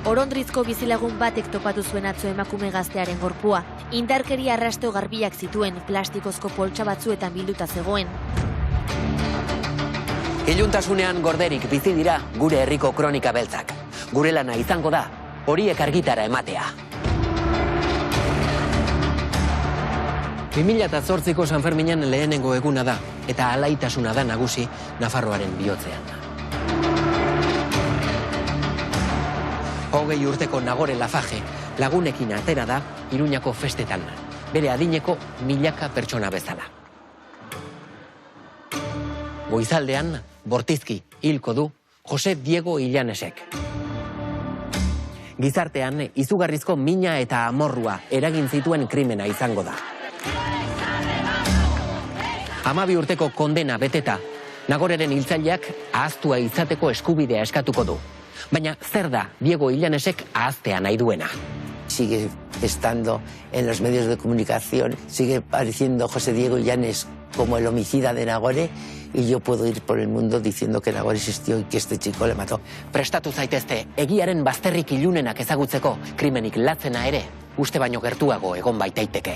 Orondrizko bizilagun batek topatu zuen atzo emakume gaztearen gorpua. Indarkeria arrasto garbiak zituen, plastikozko poltsa batzuetan bilduta zegoen. Iluntasunean gorderik bizi dira gure herriko kronika beltzak. Gure lana izango da, horiek argitara ematea. 2008ko San Ferminen lehenengo eguna da, eta alaitasuna da nagusi Nafarroaren bihotzean. 20 urteko Nagore Lafaje lagunekin atera da Iruñako festetan, bere adineko milaka pertsona bezala. Goizaldean, bortizki hilko du Jose Diego Illanesek. Gizartean, izugarrizko mina eta amorrua eragin zituen krimena izango da. 12 urteko kondena beteta, Nagoreren hiltzaileak ahaztua izateko eskubidea eskatuko du. Baina zer da Diego Illanesek ahaztea nahi duena? Sigue estando en los medios de comunicación, sigue apareciendo José Diego Illanes como el homicida de Nagore, y yo puedo ir por el mundo diciendo que Nagore existió y que este chico le mató. Prestatu zaitezte, egiaren bazterrik ilunenak ezagutzeko, krimenik latzena ere, uste baino gertuago egon baitaiteke.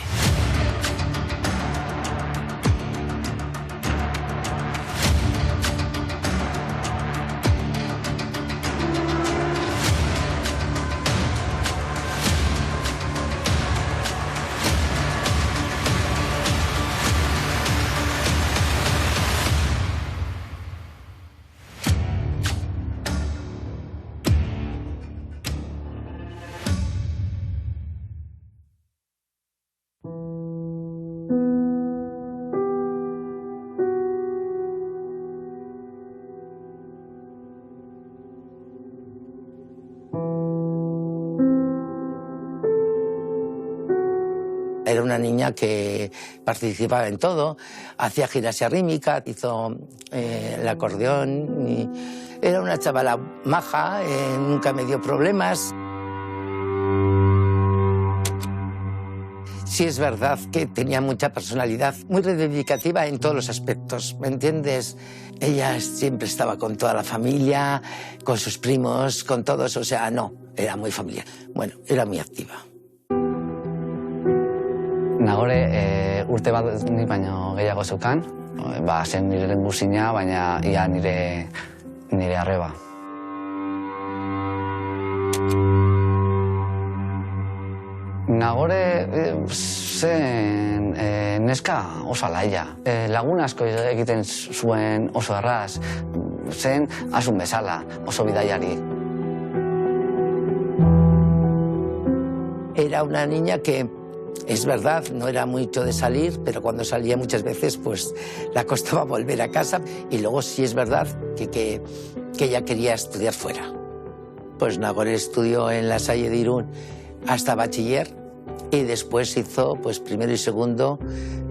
Era una niña que participaba en todo, hacía gimnasia rítmica, hizo el acordeón, y era una chavala maja, nunca me dio problemas. Sí es verdad que tenía mucha personalidad, muy reivindicativa en todos los aspectos, ¿me entiendes? Ella siempre estaba con toda la familia, con sus primos, con todos, o sea, no, era muy familiar. Bueno, era muy activa. Nagore urte bat nik baino gehiago zeukan, zen nire lehengusina, baina ia nire arreba. Nagore zen neska oso alaia. Lagun asko egiten zuen oso erraz, zen asun bezala, oso bidaiari. Era una niña que, es verdad, no era mucho de salir, pero cuando salía muchas veces pues la costaba volver a casa. Y luego sí es verdad que ella quería estudiar fuera. Pues Nagore estudió en La Salle de Irún hasta bachiller y después hizo pues primero y segundo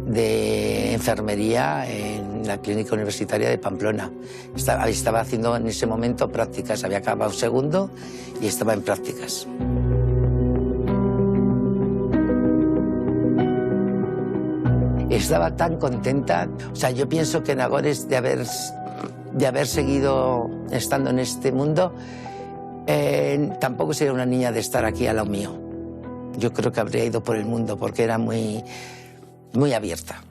de enfermería en la Clínica Universitaria de Pamplona. Estaba haciendo en ese momento prácticas, había acabado segundo y estaba en prácticas. Estaba tan contenta, o sea, yo pienso que Nagore, de haber seguido estando en este mundo, tampoco sería una niña de estar aquí al lado mío. Yo creo que habría ido por el mundo porque era muy abierta.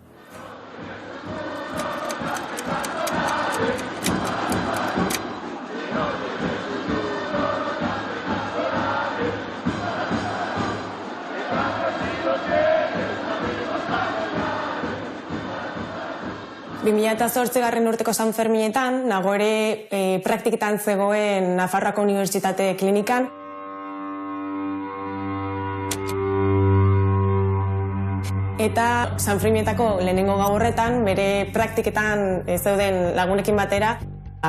...2008 urteko San Ferminetan, Nagore praktiketan zegoen Nafarroako Unibertsitate Klinikan. Eta San Ferminetako lehenengo gau horretan, bere praktiketan zeuden lagunekin batera,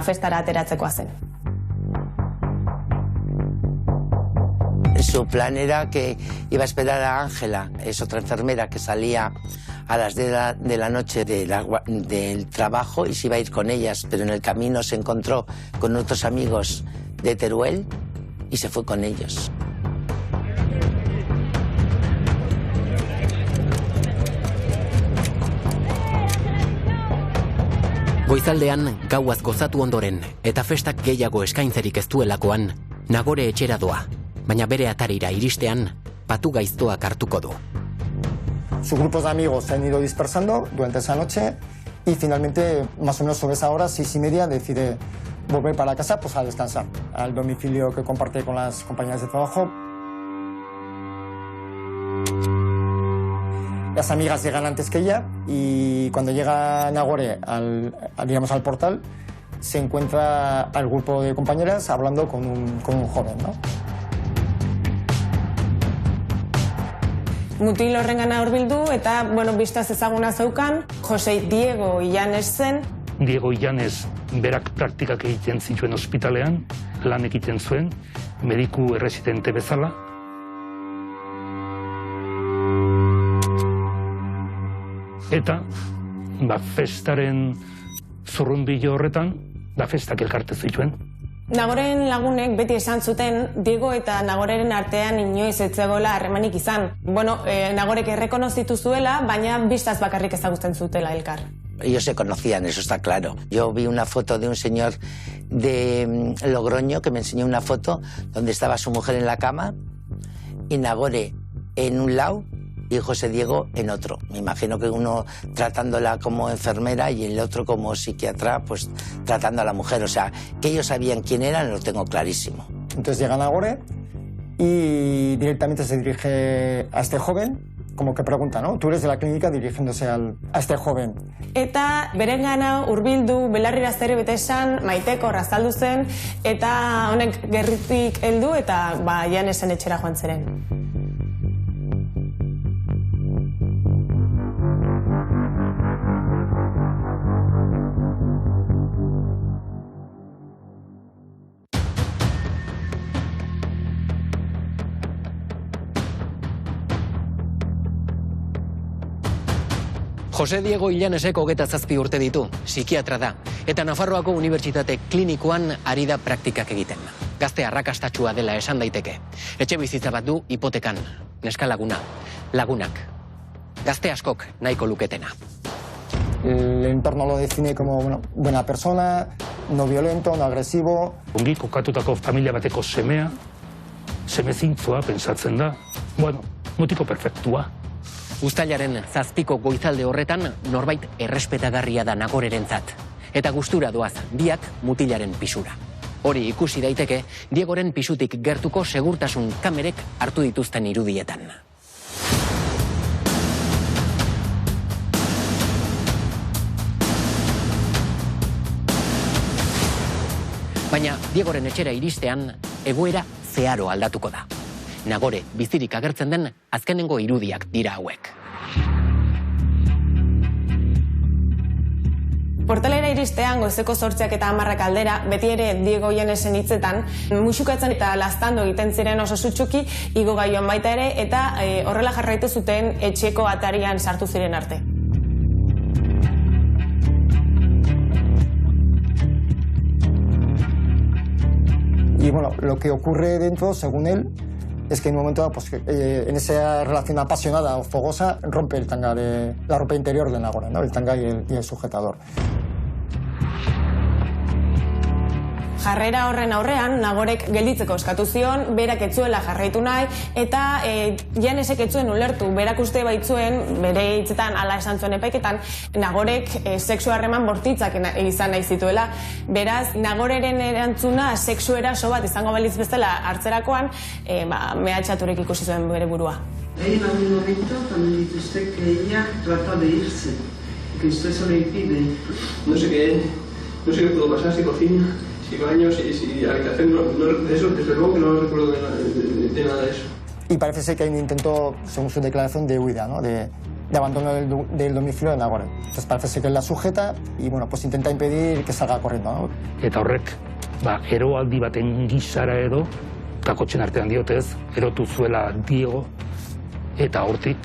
festara ateratzekoa zen. Su plan era que iba a esperar a Ángela, es otra enfermera que salía a las 10 de la noche del trabajo y se iba a ir con ellas, pero en el camino se encontró con otros amigos de Teruel y se fue con ellos. Goizaldean, gauaz gozatu ondoren, eta festak gehiago eskaintzerik ez duelakoan, Nagore etxera doa. baina bere atarira iristean patu gaiztoak hartuko du. Sus grupos de amigos se han ido dispersando durante esa noche y finalmente, más o menos sobre esa hora, 6:30, decide volver para casa pues a descansar, al domicilio que comparte con las compañeras de trabajo. Las amigas llegan antes que ella y cuando llega Nagore al portal, se encuentra al grupo de compañeras hablando con un joven, ¿no? Mutil horrengana hurbildu eta, bistaz ezaguna zeukan, Jose Diego Illanes zen. Diego Illanes berak praktikak egiten zituen ospitalean, lan egiten zuen, mediku erresidente bezala. Eta, festaren zurrunbilo horretan, festak elkarte zituen. Nagoren lagunek beti esan zuten Diego eta Nagoreren artean inoiz ez zegoela harremanik izan. Nagorek errekonozitu zuela, baina bistaz bakarrik ezagutzen zutela elkar. Ellos se conocían, eso está claro. Yo vi una foto de un señor de Logroño que me enseñó una foto donde estaba su mujer en la cama y Nagore en un lado y José Diego en otro. Me imagino que uno tratándola como enfermera y el otro como psiquiatra, pues tratando a la mujer. O sea, que ellos sabían quién eran, lo tengo clarísimo. Entonces llega Nagore y directamente se dirige a este joven, como que pregunta, ¿no? Tú eres de la clínica, dirigiéndose a este joven. Eta berengana hurbildu, belarrira zerbait esan, maiteko razaldu zen, eta honek gerritik heldu eta Illanesen etxera joan ziren. Jose Diego Illanesek 27 urte ditu, psikiatra da, eta Nafarroako Unibertsitate Klinikoan ari da praktikak egiten. Gazte arrakastatsua dela esan daiteke. Etxe bizitza bat du hipotekan, neska lagunak. Gazte askok nahiko luketena. El entorno lo define como buena persona, no violento, no agresivo. Ongi kokatutako familia bateko seme zintzoa pentsatzen da. Mutiko perfektua. Uztailaren 7ko goizalde horretan norbait errespetagarria da Nagorerentzat. Eta gustura doaz biak mutilaren pisura. Hori ikusi daiteke Diegoren pisutik gertuko segurtasun kamerek hartu dituzten irudietan. Baina Diegoren etxera iristean egoera zeharo aldatuko da. Nagore bizirik agertzen den azkenengo irudiak dira hauek. Portalera iristean goizeko 8 eta 10 aldera, beti ere Diego Illanesen hitzetan, musukatzen eta laztando egiten ziren oso sutsuki, igo gaioan baita ere, eta horrela jarraitu zuten etxeko atarian sartu ziren arte. Y lo que ocurre dentro, según él, es que en un momento dado, en esa relación apasionada o fogosa, rompe el tanga la ropa interior de Nagore, ¿no? El tanga y el sujetador. Jarrera horren aurrean, Nagorek gelditzeko eskatu zion, berak etzuela jarraitu nahi, eta Illanesek etzuen ulertu, berak uste baitzuen, bere hitzetan ala esan zuen epaiketan, Nagorek sexu harreman bortitzak izan nahi zituela. Beraz, Nagoreren erantzuna sexu eraso bat izango balitz bezala hartzerakoan, mehatxaturek ikusi zuen bere burua. En algún momento también dice usted que ella trata de irse, que usted se lo impide. No sé qué puedo pasar, si cocina, si baño, si habitación, eso desde luego que no recuerdo de nada de eso. Y parece ser que hay un intento, según su declaración, de huida, ¿no? de abandono del domicilio de Nagore. Entonces parece ser que él la sujeta y pues intenta impedir que salga corriendo, ¿no? Eta horrek, eroaldi baten gisara edo, kakotxen artean diotez, erotu zuela Diego, eta hortik,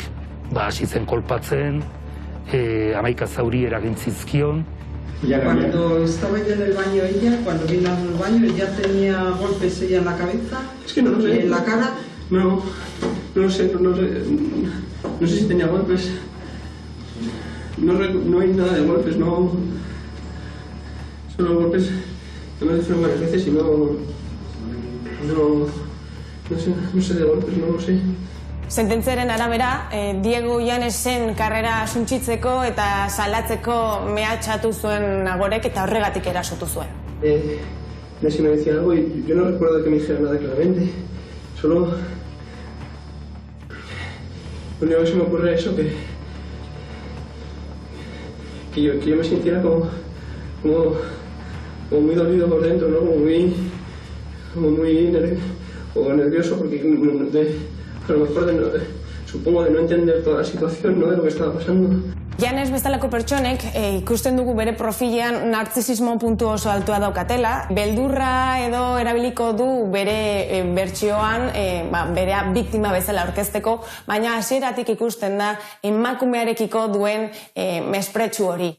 hasi zen kolpatzen, 11 zauri eragin zizkion. Cuando estaba ya en el baño ella, cuando vino al baño, ya tenía golpes ella en la cabeza. Es que no lo sé. ¿En la cara? No sé si tenía golpes. No hay nada de golpes, no. Solo golpes que me fueron varias veces y no No sé de golpes, no lo sé. Sententziaren arabera, Diego Llanesen karrera suntsitzeko eta salatzeko mehatxatu zuen Nagorek eta horregatik erasotu zuen. Messi me decía algo y yo no recuerdo que me dijera nada claramente. Solo... Lo único que se me ocurre es eso, que yo me sintiera como muy dolido por dentro, ¿no? Como muy nervioso, porque a lo mejor supongo de no entender toda la situación, ¿no? De lo que estaba pasando. Llanes bezalako pertsonek ikusten dugu bere profilean narzisismo puntu oso altua daukatela. Beldurra edo erabiliko du bere bertsioan berea biktima bezala aurkezteko, baina hasieratik ikusten da emakumearekiko duen mespretxu hori.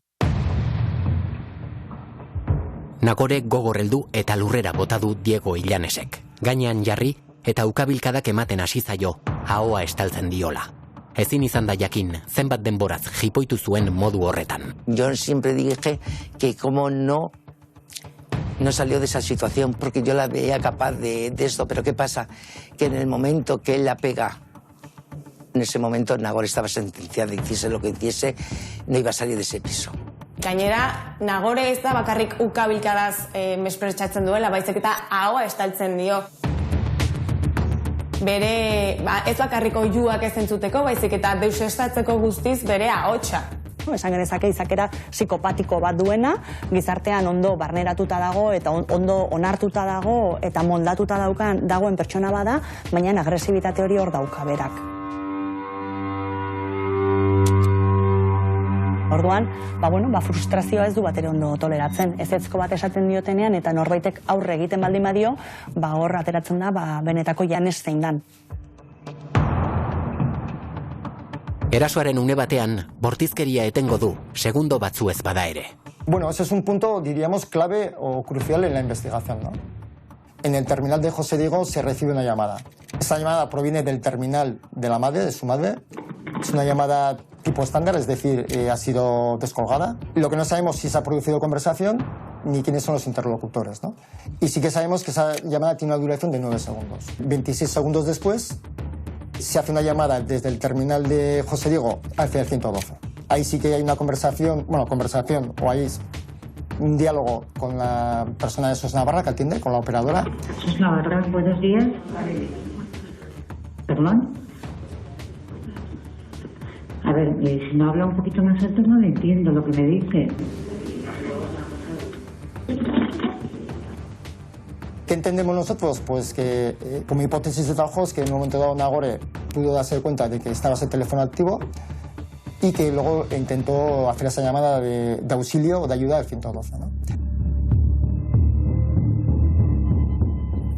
Nagore gogor heldu eta lurrera bota du Diego Llanesek. Gainean jarri eta ukabilkadak ematen hasi zaio, ahoa estaltzen diola. Ezin izan da jakin, zenbat denboraz jipoitu zuen modu horretan. Yo siempre dije que como no salió de esa situación, porque yo la veía capaz de esto, pero ¿qué pasa? Que en el momento que él la pega, en ese momento Nagore estaba sentenciado, hiciese lo que hiciese, no iba a salir de ese piso. Gainera, Nagore ez da bakarrik ukabilkadaz mespretxatzen duela, baizik eta ahoa estaltzen dio. Bere, ez bakarriko oihuak ez entzuteko, baizik eta deusestatzeko guztiz bere ahotsa. Esan genezake izakera psikopatiko bat duena, gizartean ondo barneratuta dago eta ondo onartuta dago eta moldatuta dagoen pertsona bada, baina agresibitate hori hor dauka berak. Orduan, frustrazioa ez du bat ere ondo toleratzen. Ezezko bat esaten diotenean eta norbaitek aurre egiten baldin badio, hor ateratzen da benetako Llanes zein dan. Erasoaren une batean, bortizkeria etengo du, segundo batzu ez bada ere. Bueno, ese es un punto, diríamos, clave o crucial en la investigación, ¿no? En el terminal de José Diego se recibe una llamada. Esa llamada proviene del terminal de la madre, de su madre. Es una llamada tipo estándar, es decir, ha sido descolgada. Lo que no sabemos es si se ha producido conversación ni quiénes son los interlocutores, ¿no? Y sí que sabemos que esa llamada tiene una duración de 9 segundos. 26 segundos después se hace una llamada desde el terminal de José Diego hacia el 112. Ahí sí que hay una conversación, o hay un diálogo con la persona de SOS Navarra que atiende, con la operadora. SOS Navarra, buenos días. ¿Perdón? A ver, si no habla un poquito más alto no le entiendo lo que me dice. ¿Qué entendemos nosotros? Pues que, como hipótesis de trabajo, es que en un momento dado Nagore pudo darse cuenta de que estaba ese teléfono activo y que luego intentó hacer esa llamada de auxilio o de ayuda al 112, ¿no?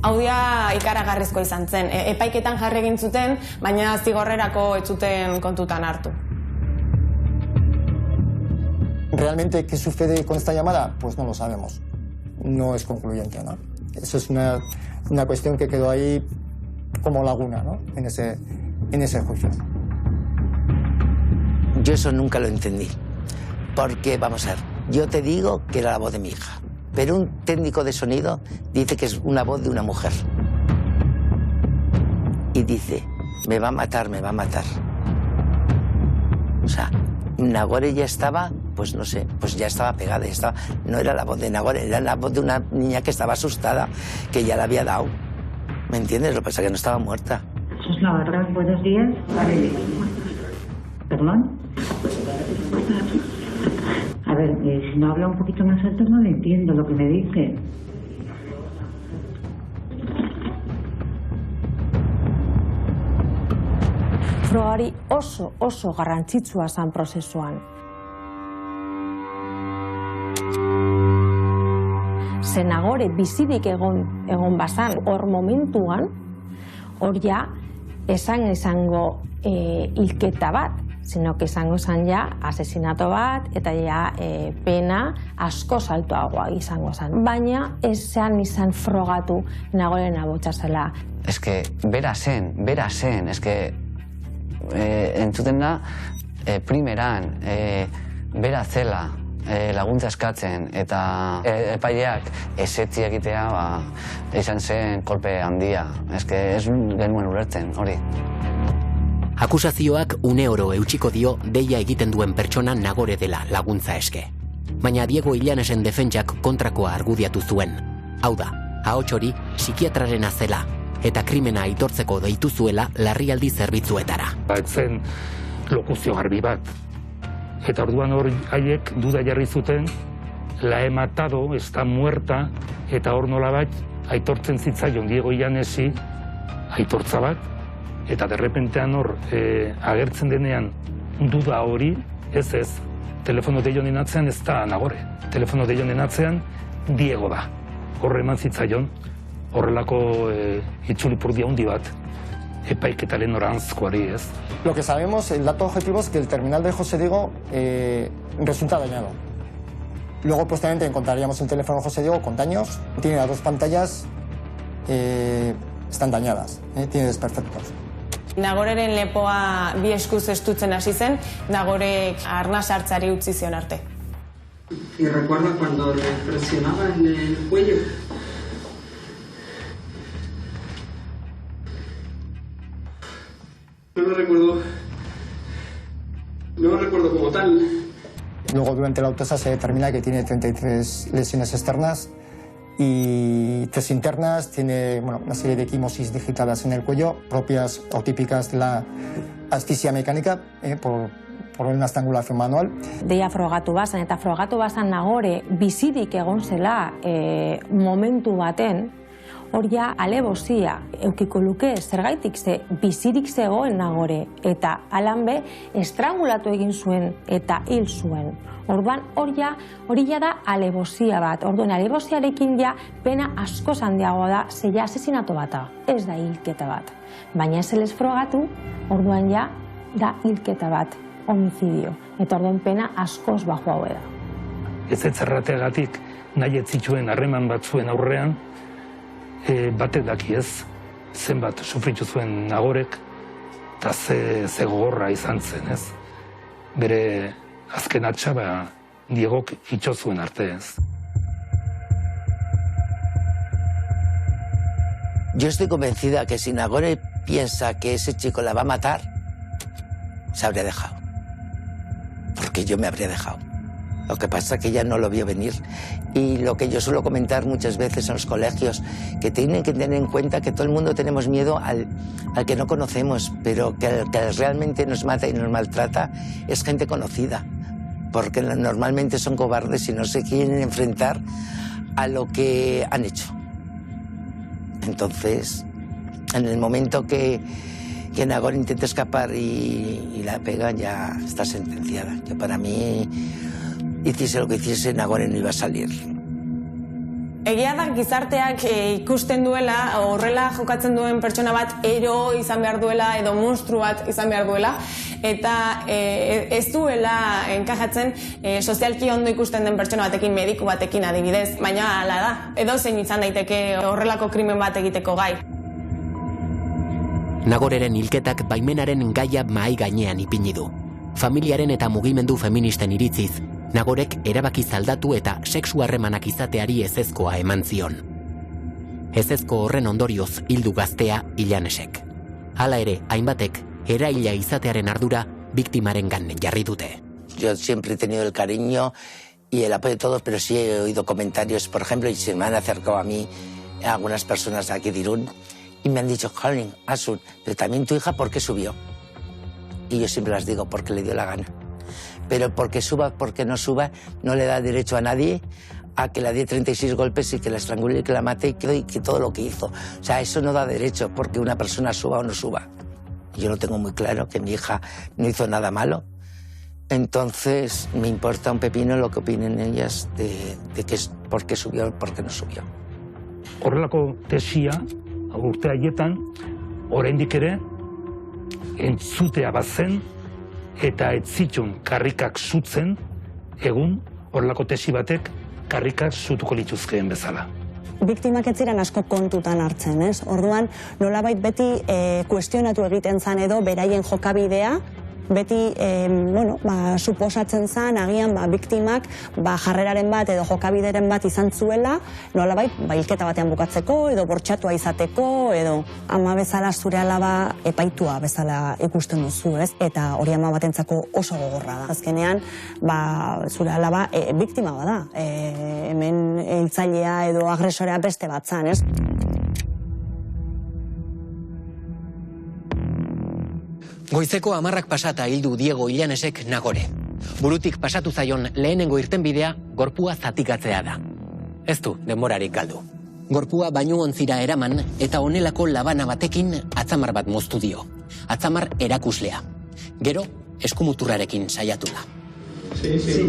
Audia ikaragarrizko izan zen. Epaiketan jarri egin zuten, baina zigorrerako ez zuten kontutan hartu. ¿Realmente qué sucede con esta llamada? Pues no lo sabemos. No es concluyente, ¿no? Eso es una cuestión que quedó ahí como laguna, ¿no? En ese juicio. Yo eso nunca lo entendí. Porque, vamos a ver, yo te digo que era la voz de mi hija. Pero un técnico de sonido dice que es una voz de una mujer. Y dice, me va a matar, me va a matar. O sea, Nagore ya estaba, pues no sé, pues ya estaba pegada. No era la voz de Nagore, era la voz de una niña que estaba asustada, que ya la había dado. ¿Me entiendes? Lo que pasa es que no estaba muerta. SOS Navarra, buenos días. ¿Perdón? A ver, si no habla un poquito más alto no le entiendo lo que me dice. Frogari oso garrantzitsua zen prozesuan. Ze Nagore bizirik egon bazan, hor momentuan, hor ja izango hilketa bat, sino que izango zen ja asesinato bat eta ja pena asko saltuagoa izango zen. Baina ez izan frogatu Nagoren abotsa zela. Ez que bera zen, ez que entzuten da primeran, bera zela, laguntza eskatzen eta epaileak ezetzi egitea izan zen kolpe handia. Ez genuen ulertzen, hori. Akusazioak une oro eutxiko dio deia egiten duen pertsona Nagore dela laguntza eske. Baina Diego Illanesen defentsak kontrakoa argudiatu zuen. Hau da, ahots hori psikiatrarena zela eta krimena aitortzeko deitu zuela larrialdi zerbitzuetara. Etzen lokuzio garbi bat. Eta orduan hor haiek duda jarri zuten, la he matado, está muerta, eta hor nolabait aitortzen zitzaion Diego Illanesi aitortza bat, eta derrepentean hor agertzen denean duda hori, ez, telefono deionen atzean ez da Nagore. Telefono deionen atzean Diego da. Horre eman zitzaion, horrelako itzulipurdia handi bat, epaiketaren noranzkoari, ez. Lo que sabemos, el dato objetivo es que el terminal de José Diego resulta dañado. Luego, posteriormente, encontraríamos el teléfono de José Diego con daños. Tiene las dos pantallas, están dañadas, tiene desperfectos. Nagoreren lepoa bi eskuz estutzen hasi zen, Nagorek arnas hartzari utzi zion arte. Y recuerda cuando le presionaba en el cuello. No lo recuerdo como tal. Luego, durante la autopsia se determina que tiene 33 lesiones externas y 3 internas. Tiene una serie de quimosis digitadas en el cuello, propias o típicas de la asfixia mecánica por una estrangulación manual. Deia frogatu bazan, eta frogatu bazan Nagore bizirik egon zela momentu baten, hor ja alebozia eukiko luke zergaitik ze bizirik zegoen Nagore eta alan be estrangulatu egin zuen eta hil zuen. Orduan hori ja da alebozia bat. Orduan aleboziarekin ja pena asko handiagoa da, ze ja asesinatu bata, ez da hilketa bat. Baina ez elez frogatu, orduan ja da hilketa bat, homizidio. Eta orduan pena askoz bajoa da. Ez zerrateagatik nahi ez zituen harreman batzuen aurrean, batek daki ez, zenbat sufritu zuen Nagorek, eta ze gogorra izan zen, ez. Bere azken atxa, Diegok itxo zuen arte, ez. Yo estoy convencida que si Nagore piensa que ese chico la va a matar, se habría dejado. Porque yo me habría dejado. Lo que pasa es que ella no lo vio venir. Y lo que yo suelo comentar muchas veces en los colegios, que tienen que tener en cuenta que todo el mundo tenemos miedo al que no conocemos, pero que el que realmente nos mata y nos maltrata es gente conocida. Porque normalmente son cobardes y no se quieren enfrentar a lo que han hecho. Entonces, en el momento que Nagore intenta escapar y la pega, ya está sentenciada. Que para mí, hiciese lo que hiciese, Nagore no iba a salir. Egia da gizarteak ikusten duela, horrela jokatzen duen pertsona bat ero izan behar duela edo monstru bat izan behar duela, eta ez duela enkajatzen sozialki ondo ikusten den pertsona batekin, mediku batekin adibidez, baina hala da, edo zein izan daiteke horrelako krimen bat egiteko gai. Nagoreren hilketak baimenaren gaia mahai gainean ipini du. Familiaren eta mugimendu feministen iritziz, Nagorek erabaki zaldatu eta sexu harremanak izateari ezezkoa eman zion. Ezezko horren ondorioz hildu gaztea Illanesek. Hala ere, hainbatek eraila izatearen ardura biktimaren jarri dute. Yo siempre he tenido el cariño y el apoyo de todos, pero sí he oído comentarios, por ejemplo, y se me han acercado a mí algunas personas de aquí de Irún y me han dicho, Jolín, Asun, pero también tu hija, ¿por qué subió? Y yo siempre les digo, porque le dio la gana. Pero porque suba, porque no suba, no le da derecho a nadie a que le dé 36 golpes y que la estrangule y que la mate y que todo lo que hizo. O sea, eso no da derecho porque una persona suba o no suba. Yo lo tengo muy claro, que mi hija no hizo nada malo. Entonces, me importa un pepino lo que opinen ellas de que por qué subió o por qué no subió. Horrelako tesia, urte haietan, oraindik ere, entzutea bazen, eta ez zituen karrikak zutzen, egun horrelako tesi batek karrikak zutuko lituzkeen bezala. Biktimak ez ziren asko kontutan hartzen, ez? Orduan, nolabait beti kuestionatu egiten zan edo beraien jokabidea, Beti, suposatzen zen, agian, biktimak, jarreraren bat edo jokabideren bat izan zuela, nolabait, hilketa batean bukatzeko, edo bortxatua izateko, edo ama bezala zure alaba epaitua bezala ikusten duzu, ez? Eta hori ama batentzako oso gogorra da. Azkenean, zure alaba biktima bada. Hemen hiltzailea edo agresorea beste bat zan, ez? Goizeko 10 pasata hildu Diego Illanesek Nagore. Burutik pasatu zaion lehenengo irtenbidea gorpua zatikatzea da. Ez du denborarik galdu. Gorpua bainuontzira eraman eta honelako labana batekin atzamar bat moztu dio. Atzamar erakuslea. Gero, eskumuturrarekin saiatu da. Sí.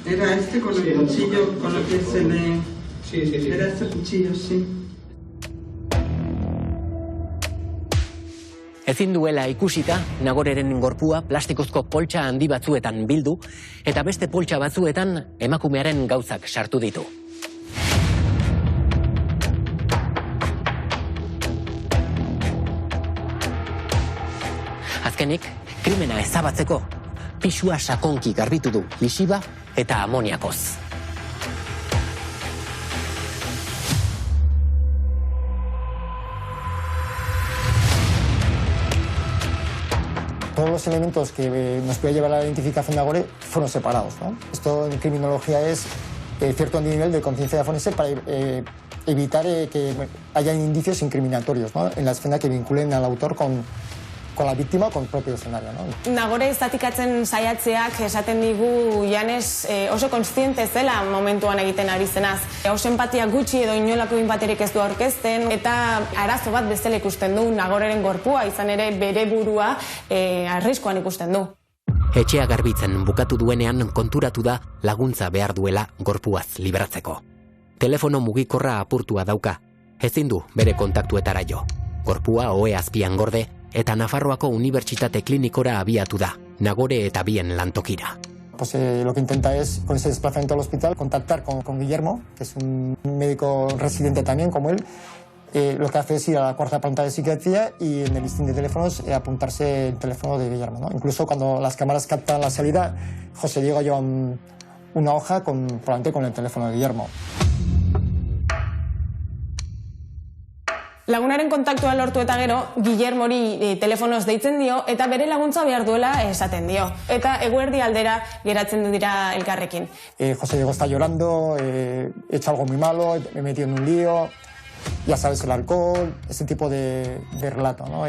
Era este con el cuchillo con el que se le... Sí. Era este cuchillo, sí. Ezin duela ikusita, Nagoreren gorpua plastikozko poltsa handi batzuetan bildu, eta beste poltsa batzuetan emakumearen gauzak sartu ditu. Azkenik, krimena ezabatzeko, pisua sakonki garbitu du lisiba eta amoniakoz. Todos los elementos que nos puede llevar a la identificación de Nagore fueron separados, ¿no? Esto en criminología es cierto nivel de conciencia forense para evitar que haya indicios incriminatorios, ¿no? En la escena que vinculen al autor con la víctima o con el propio escenario, ¿no? Nagore zatikatzen saiatzeak esaten digu Illanes oso kontziente zela momentuan egiten ari zenaz. Oso empatia gutxi edo inolako inpaterik ez du aurkezten eta arazo bat bezala ikusten du Nagoreren gorpua, izan ere bere burua arriskuan ikusten du. Etxea garbitzen bukatu duenean konturatu da laguntza behar duela gorpuaz libratzeko. Telefono mugikorra apurtua dauka, ezin du bere kontaktuetara jo. Gorpua ohe azpian gorde, eta Nafarroako Unibertsitate Klinikora abiatu da, Nagore eta bien lantokira. Pues lo que intenta es, con ese desplazamiento al hospital, contactar con Guillermo, que es un médico residente también, como él. Lo que hace es ir a la 4ª planta de psiquiatría y en el listín de teléfonos apuntarse el teléfono de Guillermo, ¿no? Incluso cuando las cámaras captan la salida, José Diego lleva una hoja probablemente con el teléfono de Guillermo. Lagunaren kontaktua lortu eta gero, Guillermori telefonoz deitzen dio eta bere laguntza behar duela esaten dio. Eta eguerdi aldera geratzen dira elkarrekin. José Diego está llorando, he hecho algo muy malo, me he metido en un lío, ya sabes, el alcohol, ese tipo de relato, ¿no?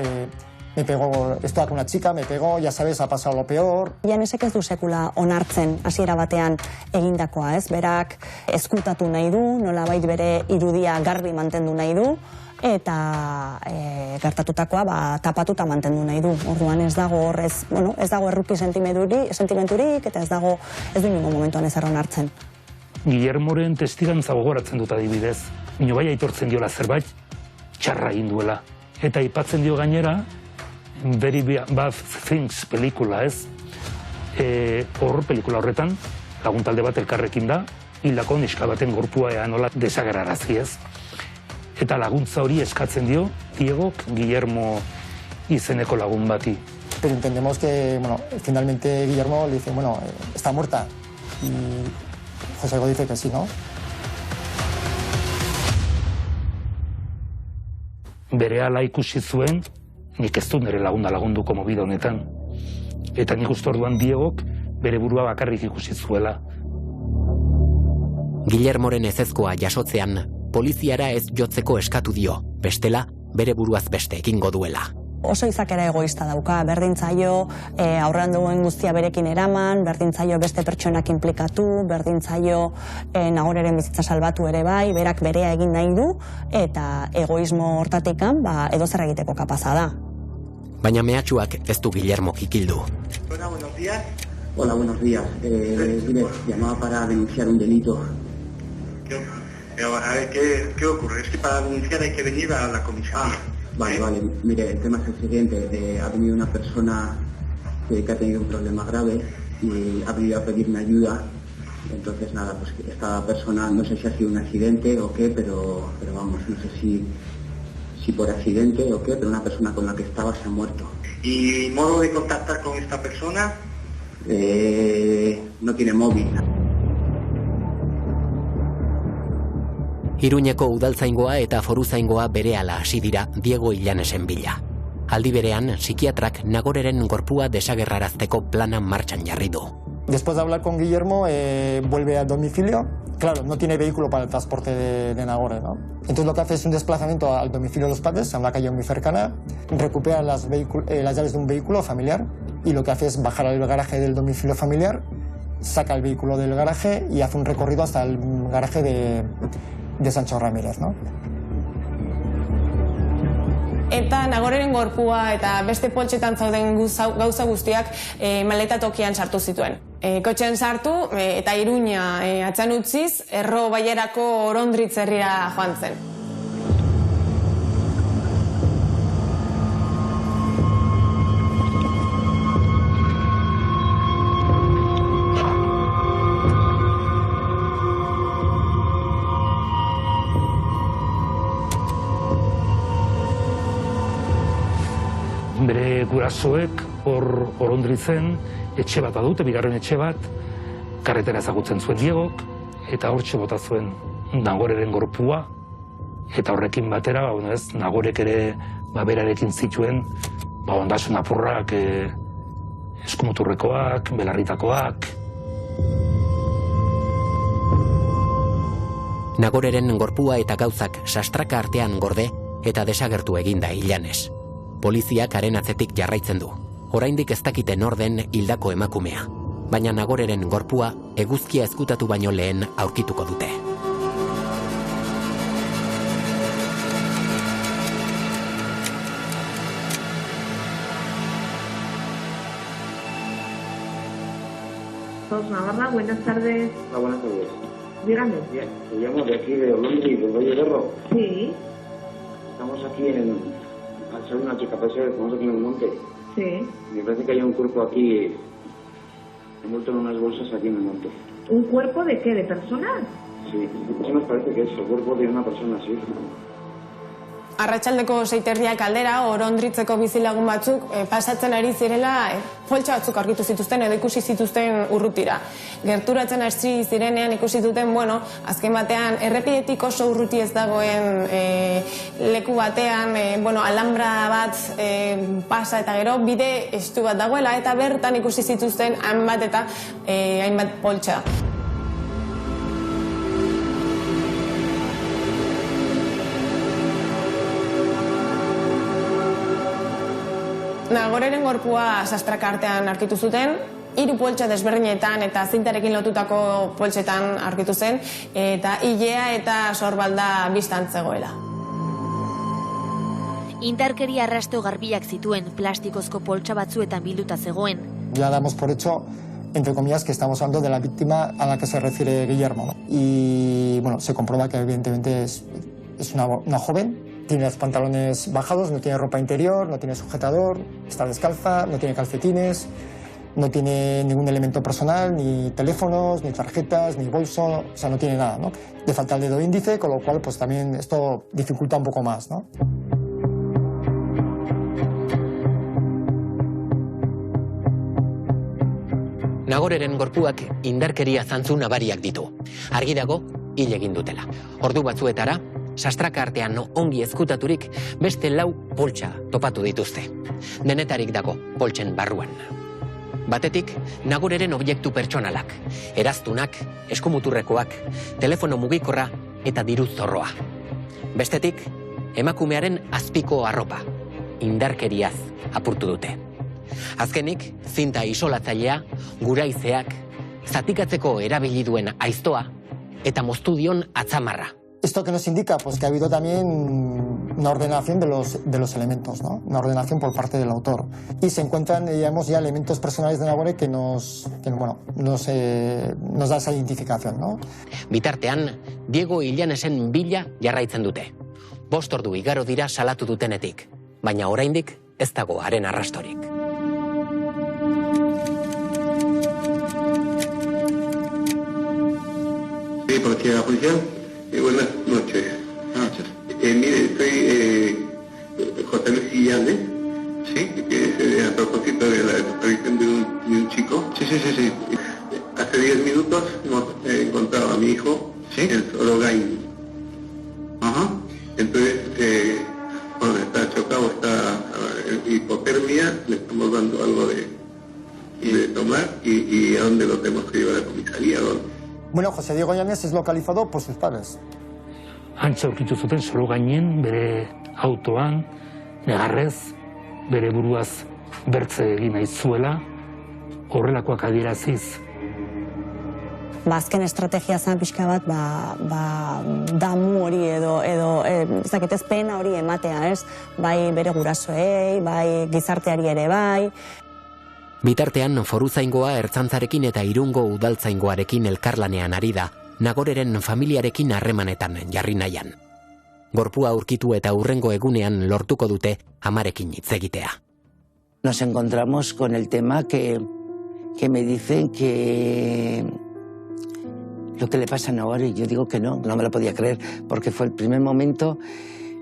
Me pegó, estaba con una chica, me pegó, ya sabes, ha pasado lo peor. Illanesek ez du sekula onartzen hasiera batean egindakoa, ez? Berak ezkutatu nahi du, nolabait bere irudia garbi mantendu nahi du, eta gertatutakoa tapatuta mantendu nahi du. Orduan ez dago horrez, ez dago erruki sentimenturik, eta ez du inongo momentuan ez onartzen. Guillermoren testigantza gogoratzen dut adibidez. Ino bai aitortzen diola zerbait, txarra egin duela. Eta aipatzen dio gainera, Very Bad Things pelikula, ez? Pelikula horretan, laguntalde bat elkarrekin da, hildako neska baten gorpua nola desagerrarazi, ez? Eta laguntza hori eskatzen dio Diegok Guillermo izeneko lagun bati. Pero entendemos que, finalmente Guillermo le dice, está muerta. Y José Diego dice que sí, ¿no? Berehala ikusi zuen, nik ez dut nire lagunda lagunduko mobida honetan. Eta nik uste orduan Diegok bere burua bakarrik ikusi zuela. Guillermoren ezezkoa jasotzean, poliziara ez jotzeko eskatu dio, bestela bere buruaz beste egingo duela. Oso izakera egoista dauka, berdintzaio aurrean duen guztia berekin eraman, berdintzaio beste pertsonak inplikatu, berdintzaio Nagoreren bizitza salbatu ere bai, berak berea egin nahi du, eta egoismo hortatikan edozer egiteko kapaza da. Baina mehatxuak ez du Guillermo kikildu. Hola, buenos días. Hola, buenos días. Mire, llamaba para denunciar un delito. A ver, ¿qué ocurre? Es que para denunciar hay que venir a la comisaría. Vale, mire, el tema es el siguiente. Ha venido una persona que ha tenido un problema grave y ha venido a pedirme ayuda. Entonces, nada, pues esta persona, no sé si ha sido un accidente o qué, pero vamos, no sé si por accidente o qué, pero una persona con la que estaba se ha muerto. ¿Y modo de contactar con esta persona? No tiene móvil. Iruñeko udaltzaingoa eta foruzaingoa berehala hasi dira Diego Illanesen bila. Aldi berean, psikiatrak Nagoreren gorpua desagerrarazteko plana martxan jarri du. Después de hablar con Guillermo, vuelve al domicilio. Claro, no tiene vehículo para el transporte de Nagore, ¿no? Entonces lo que hace es un desplazamiento al domicilio de los padres, a una calle muy cercana, recupera las llaves de un vehículo familiar y lo que hace es bajar al garaje del domicilio familiar, saca el vehículo del garaje y hace un recorrido hasta el garaje de Sancho Ramírez, ¿no? Eta Nagoreren gorpua eta beste poltsetan zauden gauza guztiak maleta tokian sartu zituen. Kotxean sartu eta Iruña atzean utziz, Erro Bailarako Orondritz herrira joan zen. Bere gurasoek hor Orondritzen etxe bat badute, bigarren etxe bat, karretera ezagutzen zuen Diegok, eta hortxe bota zuen Nagoreren gorpua, eta horrekin batera, Nagorek ere berarekin zituen ondasun apurrak, eskumuturrekoak, belarritakoak. Nagoreren gorpua eta gauzak sastraka artean gorde eta desagertu eginda Illanes. Poliziak haren atzetik jarraitzen du. Oraindik ez dakiten orden hildako emakumea. Baina Nagoreren gorpua eguzkia ezkutatu baino lehen aurkituko dute. Navarra, buenas tardes. Hola, buenas tardes. Dígame. Bien, te llamo de aquí de Londres, del Valle de Erro. Sí. Estamos aquí al ser una chica paseo, estamos aquí en el monte. Sí. Me parece que hay un cuerpo aquí envuelto en unas bolsas aquí en el monte. ¿Un cuerpo de qué? ¿De persona? Sí, eso nos parece que es el cuerpo de una persona, sí. Arratsaldeko 6:30 aldera, Orondritzeko bizilagun batzuk pasatzen ari zirela poltsa batzuk aurkitu zituzten edo ikusi zituzten urrutira. Gerturatzen hasi zirenean ikusi duten, azken batean errepidetik oso urruti ez dagoen leku batean, alambra bat pasa eta gero bide estu bat dagoela eta bertan ikusi zituzten hainbat poltsa. Nagoreren gorpua sastraka artean aurkitu zuten, 3 poltsa desberdinetan eta zintarekin lotutako poltsetan aurkitu zen, eta ilea eta sorbalda bistan zegoela. Indarkeria arrasto garbiak zituen plastikozko poltsa batzuetan bilduta zegoen. Ya damos por hecho, entre comillas, que estamos hablando de la víctima a la que se refiere Guillermo, ¿no? Y se comprueba que evidentemente es una joven. Tiene los pantalones bajados, no tiene ropa interior, no tiene sujetador, está descalza, no tiene calcetines, no tiene ningún elemento personal, ni teléfonos, ni tarjetas, ni bolso, o sea, no tiene nada, ¿no? Le falta el dedo índice, con lo cual pues también esto dificulta un poco más, ¿no? Nagoreren gorpuak indarkeria zantzu nabariak ditu. Argi dago, hil egin dutela. Ordu batzuetara, sastraka artean ongi ezkutaturik beste 4 poltsa topatu dituzte. Denetarik dago poltsen barruan. Batetik, Nagoreren objektu pertsonalak, eraztunak, eskumuturrekoak, telefono mugikorra eta diru zorroa. Bestetik, emakumearen azpiko arropa, indarkeriaz apurtu dute. Azkenik, zinta isolatzailea, guraizeak, zatikatzeko erabili duen aiztoa eta moztu dion atzamarra. ¿Esto qué nos indica? Pues que ha habido también una ordenación de los elementos, ¿no? Una ordenación por parte del autor. Y se encuentran, digamos, ya elementos personales de Nagore que nos da esa identificación, ¿no? Bitartean, Diego Illanesen bila jarraitzen dute. 5 ordu igaro dira salatu dutenetik, baina oraindik ez dago haren arrastorik. Sí, policía. Buenas noches. Mire, soy José Luis Illanes, ¿sí? propósito de la desaparición de un chico. Sí. Hace 10 minutos hemos encontrado a mi hijo en Sorogain. Entonces, bueno, está chocado, está hipotermia, le estamos dando algo de tomar y ¿a dónde lo tenemos que llevar a la comisaría? Bueno, José Diego Llanes es localizado por sus padres. Antza aurkitu zuten Sorogainen, bere autoan, negarrez, bere buruaz bertze egin nahi zuela, horrelakoak adieraziz. Azken estrategia zen pixka bat, damu hori edo ez pena hori ematea, ez? Bai bere gurasoei, bai gizarteari ere bai. Bitartean, foruzaingoa ertzantzarekin eta Irungo udaltzaingoarekin elkarlanean ari da, Nagoreren familiarekin harremanetan jarri nahian. Gorpua aurkitu eta hurrengo egunean lortuko dute amarekin hitz egitea. Nos encontramos con el tema que me dicen que lo que le pasa a Nagore, yo digo que no me lo podía creer, porque fue el primer momento,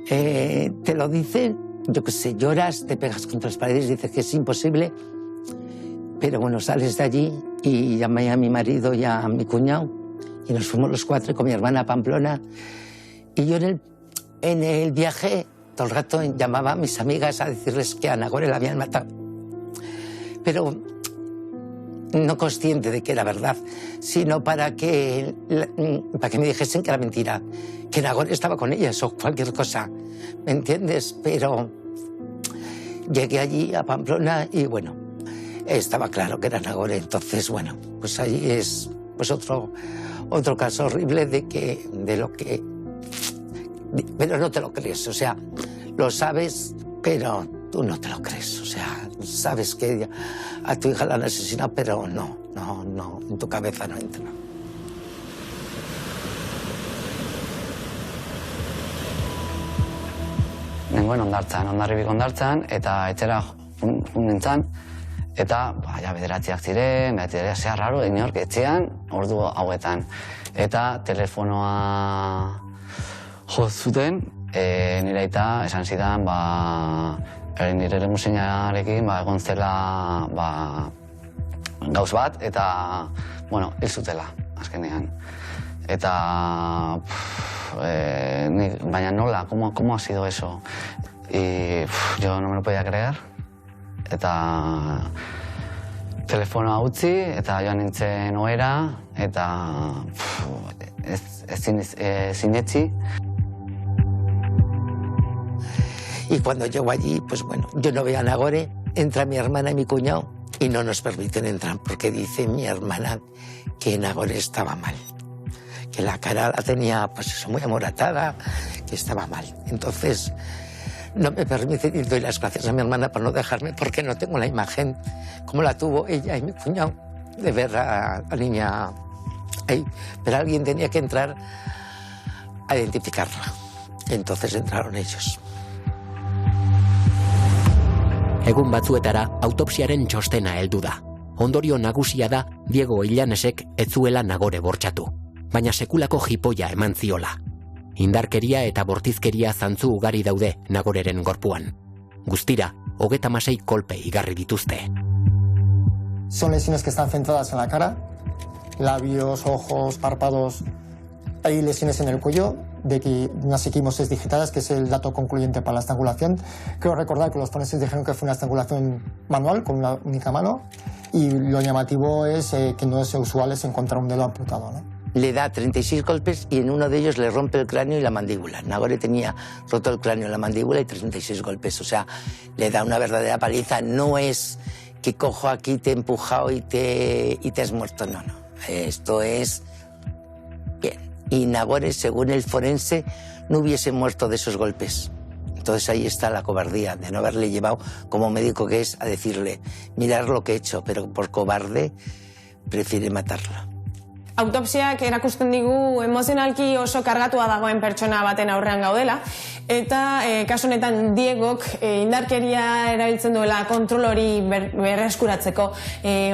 te lo dicen, yo qué sé, lloras, te pegas contra las paredes, dices que es imposible, pero bueno, sales de allí y llamé a mi marido y a mi cuñado y nos fuimos los 4 con mi hermana a Pamplona y yo en el viaje todo el rato llamaba a mis amigas a decirles que a Nagore la habían matado, pero no consciente de que era verdad, sino para que me dijesen que era mentira, que Nagore estaba con ellas o cualquier cosa, ¿me entiendes? Pero llegué allí a Pamplona y bueno, estaba claro que era Nagore, entonces bueno, pues allí es pues otro caso horrible de lo que... Pero no te lo crees, o sea, lo sabes, pero tú no te lo crees, o sea, sabes que a tu hija la han asesinado, pero no, en tu cabeza no entra. Nengoen hondarribik hondartzan, eta etxera nintzen, eta bederatziak ziren, zehar raro, inork etxean, ordu hauetan. Eta telefonoa jo zuten, nire aita esan zidan, nire limusinarekin egon zela gauz bat, eta, bueno, hil zutela, azkenean. Eta, baina nola, ¿cómo ha sido eso? Y yo no me lo podía creer. Eta telefonoa utzi, eta joan nintzen ohera, eta ez sinetsi. Y cuando llego allí, pues bueno, yo no veo a Nagore, entra mi hermana y mi cuñado y no nos permiten entrar porque dice mi hermana que Nagore estaba mal, que la cara la tenía pues eso, muy amoratada, que estaba mal. Entonces no me permiten y doy las gracias a mi hermana por no dejarme porque no tengo la imagen como la tuvo ella y mi cuñado de ver a la niña ahí. Pero alguien tenía que entrar a identificarla. Entonces entraron ellos. Egun batzuetara autopsiaren txostena heldu da. Ondorio nagusia da Diego Illanesek ez zuela Nagore bortxatu, baina sekulako jipoia eman ziola. Indarkeria eta bortizkeria zantzu ugari daude Nagoreren gorpuan. Guztira, 36 kolpe igarri dituzte. Son lesiones que están centradas en la cara, labios, ojos, párpados. Hay lesiones en el cuello, de unas equimosis digitadas, que es el dato concluyente para la estrangulación. Creo recordar que los forenses dijeron que fue una estrangulación manual, con una única mano, y lo llamativo es que no es usual es encontrar un dedo amputado, ¿no? Le da 36 golpes y en uno de ellos le rompe el cráneo y la mandíbula. Nagore tenía roto el cráneo y la mandíbula y 36 golpes, o sea, le da una verdadera paliza. No es que cojo aquí, te he empujado y te has muerto, no. Esto es... bien. Y Nagore, según el forense, no hubiese muerto de esos golpes. Entonces ahí está la cobardía de no haberle llevado, como médico que es, a decirle, mirar lo que he hecho, pero por cobarde prefiere matarla. Autopsiak erakusten digu emozionalki oso kargatua dagoen pertsona baten aurrean gaudela, eta kasu honetan Diegok indarkeria erabiltzen duela kontrol hori berreskuratzeko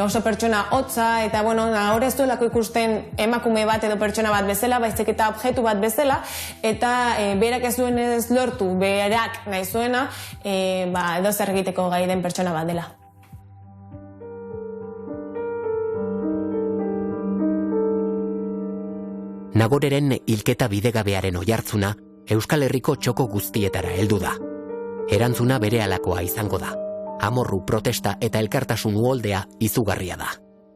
oso pertsona hotza, eta Nagore ez duelako ikusten emakume bat edo pertsona bat bezala, baizik eta objektu bat bezala, eta berak ez duenez lortu, berak nahi zuena, edo zer egiteko gai den pertsona bat dela. Nagoreren hilketa bidegabearen oihartzuna Euskal Herriko txoko guztietara heldu da. Erantzuna berehalakoa izango da. Amorru, protesta eta elkartasun uholdea izugarria da.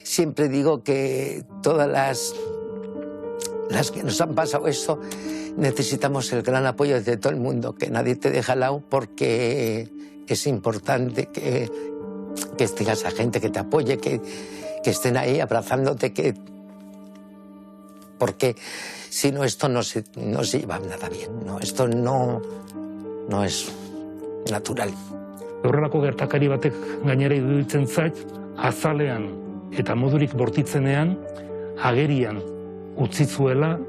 Siempre digo que todas las que nos han pasado eso necesitamos el gran apoyo de todo el mundo, que nadie te deja al lado porque es importante que esté esa gente que te apoye, que estén ahí abrazándote, porque si no esto no se lleva nada bien, no, esto no es natural. Horrelako gertakari batek gainera iruditzen zait, azalean eta modurik bortitzenean, agerian utzi zuela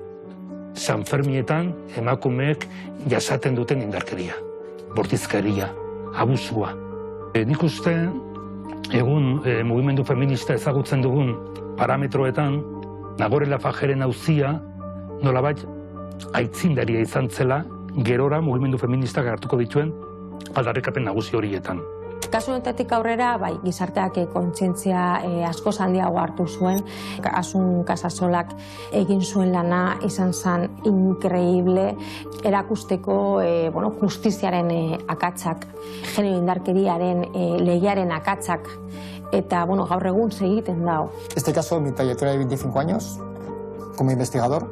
Sanfermietan emakumeek jasaten duten indarkeria, bortizkeria, abusua. Nik uste, egun mugimendu feminista ezagutzen dugun parametroetan, Nagore Lafajeren auzia nolabait aitzindaria izan zela gerora mugimendu feministak hartuko dituen aldarrikapen nagusi horietan. Kasu honetatik aurrera, bai, gizarteak kontzientzia askoz handiago hartu zuen. Asun Casasolak egin zuen lana izan zen increíble, erakusteko justiziaren akatsak, genero indarkeriaren legearen akatsak, eta gaur egun segiten dago. Este caso, mi trayectoria de 25 años como investigador,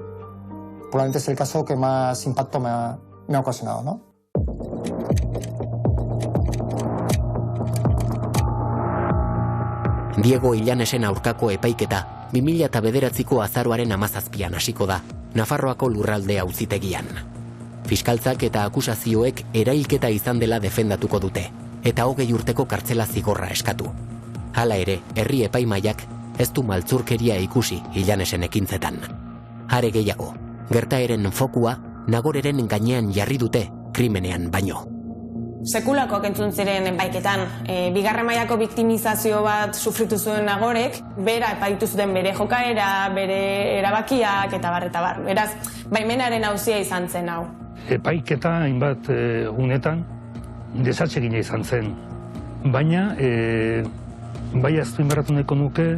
probablemente es el caso que más impacto me ha ocasionado, ¿no? Diego Illanesen aurkako epaiketa 2009ko azaroaren 17an hasiko da, Nafarroako lurralde auzitegian. Fiskaltzak eta akusazioek erailketa izan dela defendatuko dute, eta 20 urteko kartzela zigorra eskatu. Hala ere, herri epaimaiak ez du maltzurkeria ikusi Illanesen ekintzetan. Are gehiago, gertaeren fokua Nagoreren gainean jarri dute krimenean baino. Sekulakoak entzun ziren epaiketan. Bigarren mailako biktimizazio bat sufritu zuen Nagorek, bera epaitu zuten bere jokaera, bere erabakiak eta bar. Beraz, baimenaren auzia izan zen hau. Epaiketa hainbat unetan desatsegina izan zen. Baina, bai azpimarratu nahiko nuke,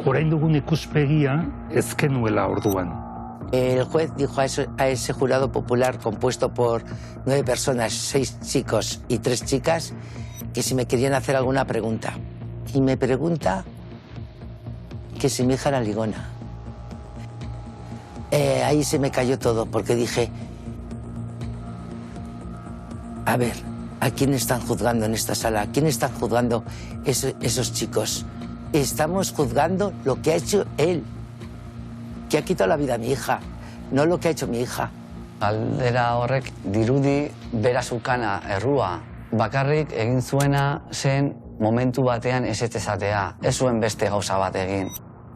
orain dugun ikuspegia ezkenuela orduan. El juez dijo a ese jurado popular compuesto por 9 personas, 6 chicos y 3 chicas, que si me querían hacer alguna pregunta. Y me pregunta que si mi hija era ligona. Ahí se me cayó todo, porque dije, a ver, ¿a quién están juzgando en esta sala? ¿A quién están juzgando esos chicos? Estamos juzgando lo que ha hecho él, que ha quitado la vida a mi hija, no lo que ha hecho mi hija. Galdera horrek dirudi berazukana errua. Bakarrik egin zuena zen momentu batean ez ezatea, ez zuen beste gauza bat egin.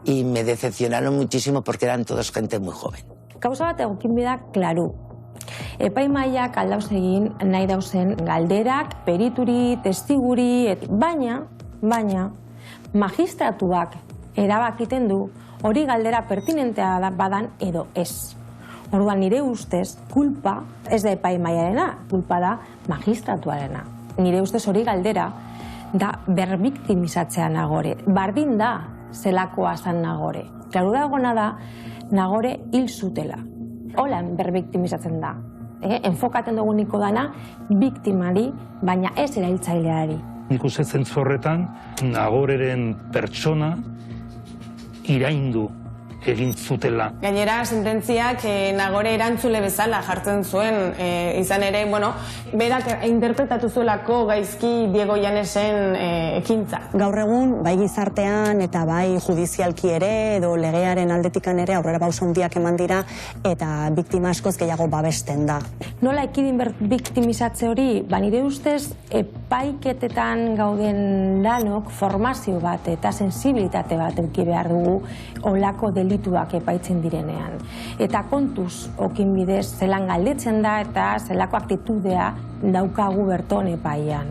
Y me decepcionaron muchísimo porque eran todos gente muy joven. Gauza bat egokin bida klaru. Epaimaiak aldauz egin nahi dauzen galderak, perituri, testiguri, baina magistratuak erabakiten du hori galdera pertinentea badan edo ez. Orduan nire ustez, kulpa ez da epaimaiarena, kulpa da magistratuarena. Nire ustez hori galdera da berbiktimizatzean Nagore. Bardin da zelakoa zan Nagore. Klaru dagoena da Nagore hil zutela. Holan berbiktimizatzen da. Enfokaten duguniko dana biktimari, baina ez erailtzaileari. Nik uste zentzu horretan, Nagoreren pertsona iraindu egin zutela. Gainera, sententziak Nagore erantzule bezala jartzen zuen, izan ere, berak interpretatu zuelako gaizki Diego Illanesen ekintza. Gaur egun, bai gizartean eta bai judizialki ere, edo legearen aldetikan ere, aurrera pauso handiak eman dira, eta biktima askoz gehiago babesten da. Nola ekidin biktimizatze hori, nire ustez, epaiketetan gauden lanok formazio bat eta sensibilitate bat eduki behar dugu olako delituak epaitzen direnean. Eta kontuz, okin bidez, zelan galdetzen da eta zelako aktitudea daukagu berton epaian.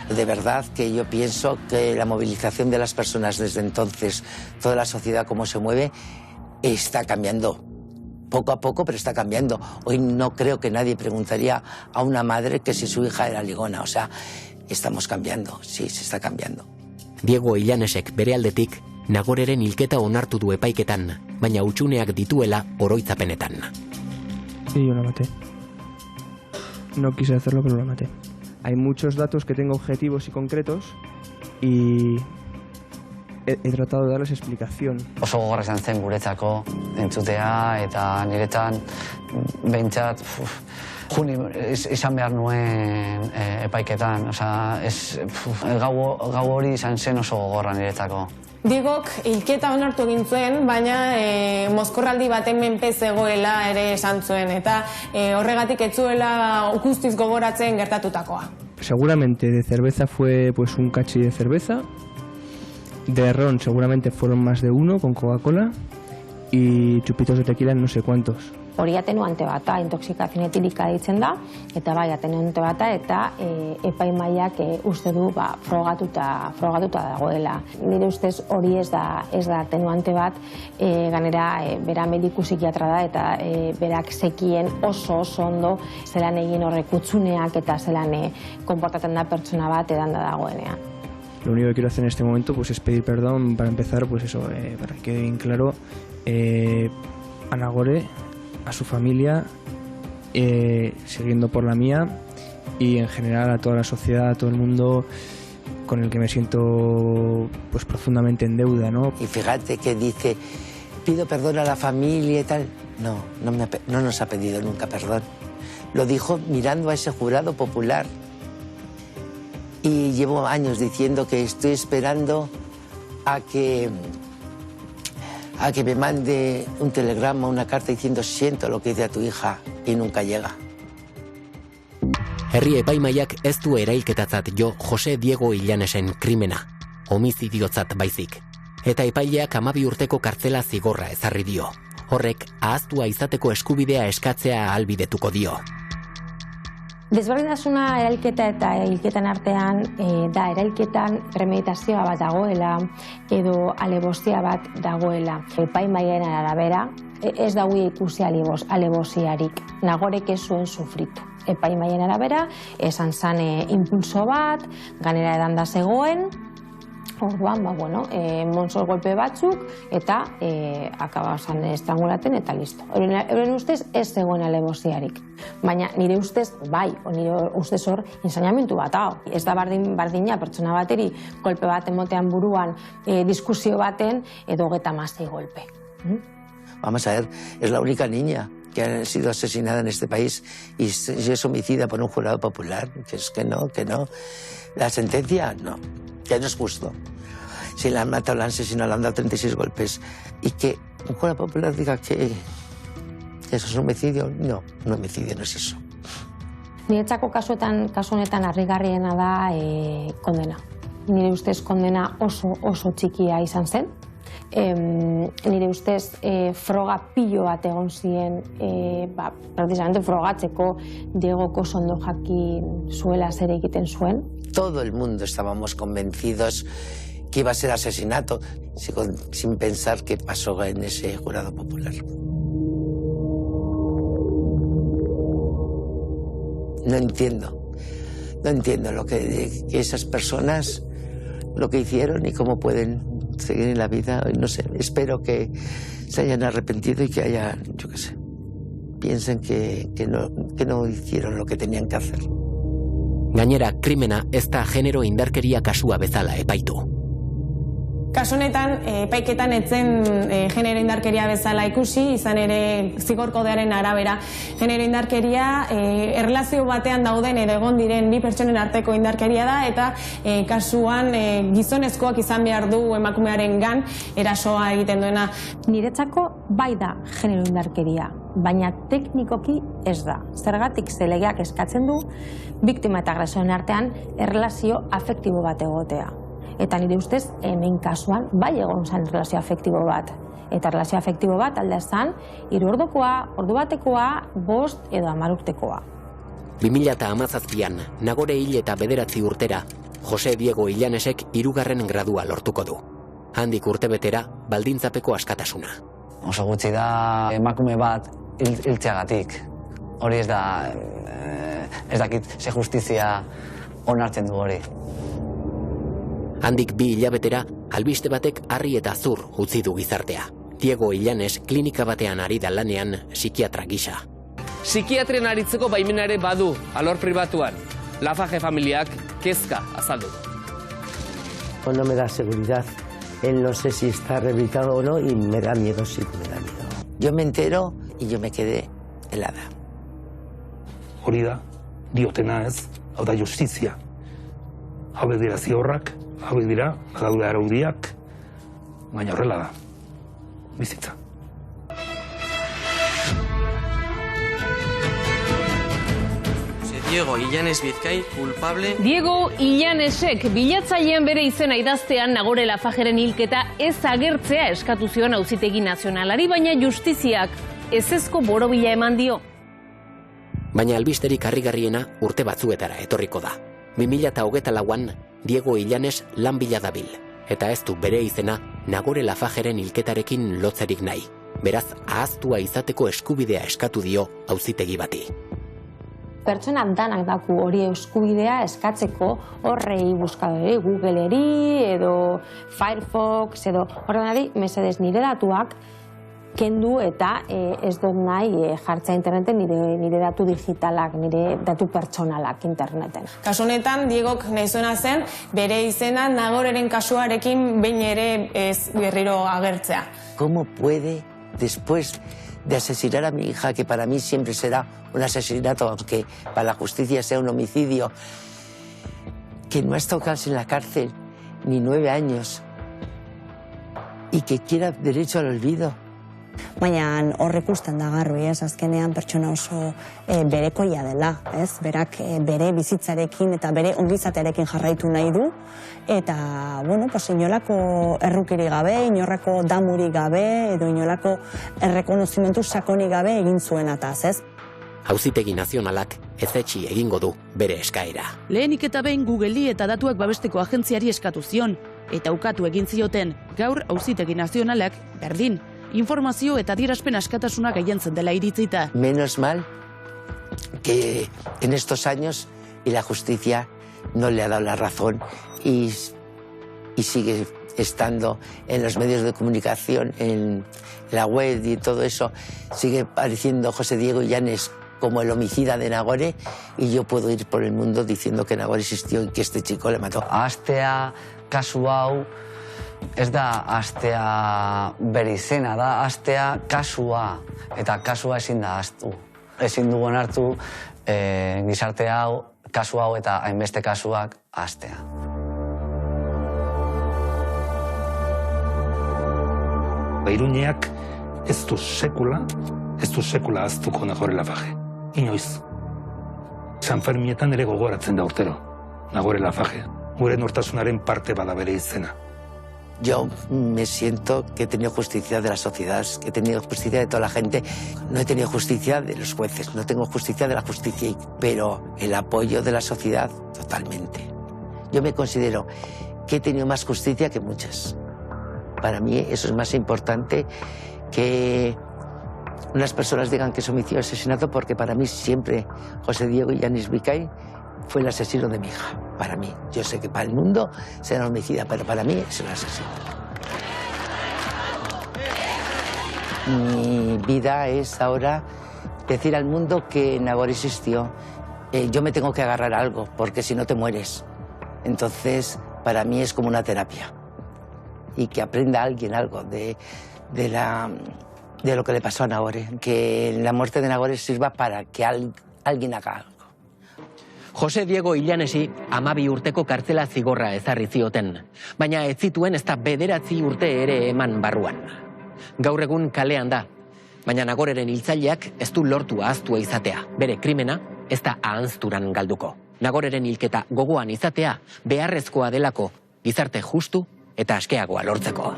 De verdad que yo pienso que la movilización de las personas desde entonces, toda la sociedad como se mueve, está cambiando. Poco a poco, pero está cambiando. Hoy no creo que nadie preguntaría a una madre que si su hija era ligona. O sea, estamos cambiando, sí, se está cambiando. Diego Illanesek bere aldetik Nagoreren hilketa onartu du epaiketan, baina hutsuneak dituela oroitzapenetan. Sí, yo la maté. No quise hacerlo, pero la maté. Hay muchos datos que tengo objetivos y concretos y he tratado de darles explicación. Oso gogorra izan zen guretzako entzutea eta niretan behintzat juni izan behar nuen epaiketan. Gau hori izan zen oso gogorra niretzako. Digok hilketa onartu egin zuen, baina mozkorraldi baten menpe zegoela ere esan zuen, eta horregatik ez zuela guztiz gogoratzen gertatutakoa. Seguramente de cerveza fue pues un cachi de cerveza, de ron seguramente fueron más de uno con Coca-Cola y chupitos de tequila no sé cuántos. Hori atenuante bata, intoxikazio etilika deitzen da, eta bai atenuante bata eta epaimahaiak uste du frogatuta dagoela. Nire ustez hori ez da atenuante bat, gainera bera mediku psikiatra da eta berak zekien oso ondo zelan egin horrek utzuneak eta zelan konportatzen da pertsona bat edanda dagoenean. Lo único que quiero hacer en este momento pues, es pedir perdón para empezar, pues eso, para que quede bien claro, a Nagore, a su familia, siguiendo por la mía y en general a toda la sociedad, a todo el mundo con el que me siento pues profundamente en deuda, ¿no? Y fíjate que dice, pido perdón a la familia y tal. No nos ha pedido nunca perdón. Lo dijo mirando a ese jurado popular. Y llevo años diciendo que estoy esperando a que me mande un telegrama, una carta diciendo siento lo que dice a tu hija y nunca llega. Herri epaimaiak ez du erailketatzat jo Jose Diego Illanesen krimena, homizidiotzat baizik. Eta epaileak 12 urteko kartzela zigorra ezarri dio. Horrek ahaztua izateko eskubidea eskatzea ahalbidetuko dio. Desberdintasuna erailketa eta hilketan artean da erailketan premeditazioa bat dagoela edo alebostia bat dagoela. Epaimahaiaren arabera ez dago ikusi alebosiarik. Nagorek ez zuen sufritu. Epaimahaiaren arabera esan zan impulso bat, gainera edanda zegoen, orduan, monzor golpe batzuk eta akaba zan estrangulaten eta listo. Euren ustez ez zegoen alebosiarik. Baina nire ustez, nire ustez hor, ensainamentu bat hau. Ez da bardina pertsona bateri golpe bat emotean buruan diskusio baten edo 26 golpe. Vamos a ver, es la única niña que ha sido asesinada en este país y es homicida por un jurado popular. Que no. La sentencia, no. Que no es justo. Si la han matado, la han asesinado, le han dado 36 golpes. Y que un jurado popular diga que eso es un homicidio. No, un homicidio no es eso. Niretzako kasu honetan harrigarriena da kondena. Nire ustez kondena oso txikia izan zen. Nire ustez froga pilo bat egon ziren, precisamente frogatzeko Diegoko ondo jakin zuela zer egiten zuen. Todo el mundo estábamos convencidos que iba a ser asesinato, sin pensar qué pasó en ese jurado popular. No entiendo lo que esas personas, lo que hicieron y cómo pueden seguir en la vida. No sé, espero que se hayan arrepentido y que haya, yo qué sé, piensen que no hicieron lo que tenían que hacer. Gainera, krimena ez da genero indarkeria kasua bezala epaitu. Kasu honetan, epaiketan etzen genero indarkeria bezala ikusi, izan ere zigor kodearen arabera. Genero indarkeria erlazio batean dauden edo egon diren bi pertsonen arteko indarkeria da, eta kasuan gizonezkoak izan behar du emakumearengan erasoa egiten duena. Niretzako bai da genero indarkeria, baina teknikoki ez da. Zergatik zelegeak eskatzen du, biktima eta agresoren artean erlazio afektibo bat egotea. Eta nire ustez, hemen kasuan, bai egon zen relazio afektibo bat. Eta relazio afektibo bat alda zan, 3 ordukoa, ordu batekoa, 5 edo 10 urtekoa. 2017an, Nagore hil eta 9 urtera, Jose Diego Illanesek 3. gradua lortuko du. Handik urtebetera, baldintzapeko askatasuna. Oso gutxi da emakume bat hiltzeagatik. Hori ez da, ez dakit ze justizia onartzen du hori. Handik 2 hilabetera, albiste batek harri eta zur utzi du gizartea. Diego Illanes klinika batean ari da lanean psikiatra gisa. Psikiatrian aritzeko baimenare badu alor pribatuan. Lafaje familiak kezka azaldu. No me da seguridad. Él no sé si está rehabilitado o no y me da miedo, sí que me da miedo. Yo me entero y yo me quedé helada. Hori da, diotena ez, hau da justizia. Hau dira ziorrak, hau dira, badaude araudiak, baina horrela da, bizitza. Diego Illanes Bizkai, culpable... Diego Illanesek bilatzailean bere izena idaztean Nagore Lafajeren hilketa ez agertzea eskatu zion Auzitegi Nazionalari, baina justiziak ezezko borobila eman dio. Baina albisterik harrigarriena urte batzuetara etorriko da. 2024an Diego Illanes lan bila dabil, eta ez du bere izena Nagore Lafajeren hilketarekin lotzerik nahi. Beraz, ahaztua izateko eskubidea eskatu dio Auzitegi bati. Pertsona danak daku hori eskubidea eskatzeko horrei buskadore Googleri edo Firefox edo horrenari mesedez nire datuak kendu eta ez dut nahi jartzea interneten nire datu digitalak, nire datu pertsonalak interneten. Kasu honetan, Diegok nahi zuena zen bere izena Nagoreren kasuarekin behin ere ez berriro agertzea. ¿Cómo puede, después de asesinar a mi hija, que para mí siempre será un asesinato, aunque para la justicia sea un homicidio, que no ha estado casi en la cárcel ni 9 años y que quiera derecho al olvido? Baina horrek usten da garbi, azkenean pertsona oso berekoia dela, berak bere bizitzarekin eta bere ongizatearekin jarraitu nahi du, eta, inolako errukiri gabe, inolako damurik gabe, edo inolako errekonozimentu sakonik gabe egin zuenataz, ez? Auzitegi Nazionalak ezetsi egingo du bere eskaera. Lehenik eta behin Googleri eta datuak babesteko agentziari eskatu zion, eta ukatu egin zioten, gaur Auzitegi Nazionalak berdin. Informazio eta adierazpen askatasuna gailentzen dela iritzita. Menos mal que en estos años y la justicia no le ha dado la razón y sigue estando en los medios de comunicación, en la web y todo eso, sigue apareciendo José Diego Illanes como el homicida de Nagore y yo puedo ir por el mundo diciendo que Nagore existió y que este chico le mató. Astea, kasu hau, ez da astea bere izena, da astea kasua, eta kasua ezin da ahaztu. Ezin dugu onartu gizarte hau, kasu hau eta hainbeste kasuak astea. Iruñeak ez du sekula ahaztuko Nagore Lafaje. Inoiz. San Fermietan ere gogoratzen da urtero. Nagore Lafaje. Gure nortasunaren parte bada bere izena. Yo me siento que he tenido justicia de la sociedad, que he tenido justicia de toda la gente. No he tenido justicia de los jueces, no tengo justicia de la justicia, pero el apoyo de la sociedad, totalmente. Yo me considero que he tenido más justicia que muchas. Para mí eso es más importante que unas personas digan que es homicidio o asesinato, porque para mí siempre José Diego Illanes Bizkai fue el asesino de mi hija, para mí. Yo sé que para el mundo será homicida, pero para mí es el asesino. Mi vida es ahora decir al mundo que Nagore existió. Yo me tengo que agarrar a algo, porque si no te mueres. Entonces, para mí es como una terapia. Y que aprenda alguien algo de lo que le pasó a Nagore. Que la muerte de Nagore sirva para que alguien haga algo. Jose Diego Illanesi 12 urteko kartzela zigorra ezarri zioten, baina ez zituen ez da 9 urte ere eman barruan. Gaur egun kalean da, baina Nagoreren hiltzaileak ez du lortu ahaztua izatea, bere krimena ez da ahanzturan galduko. Nagoreren hilketa gogoan izatea beharrezkoa delako gizarte justu eta askeagoa lortzeko.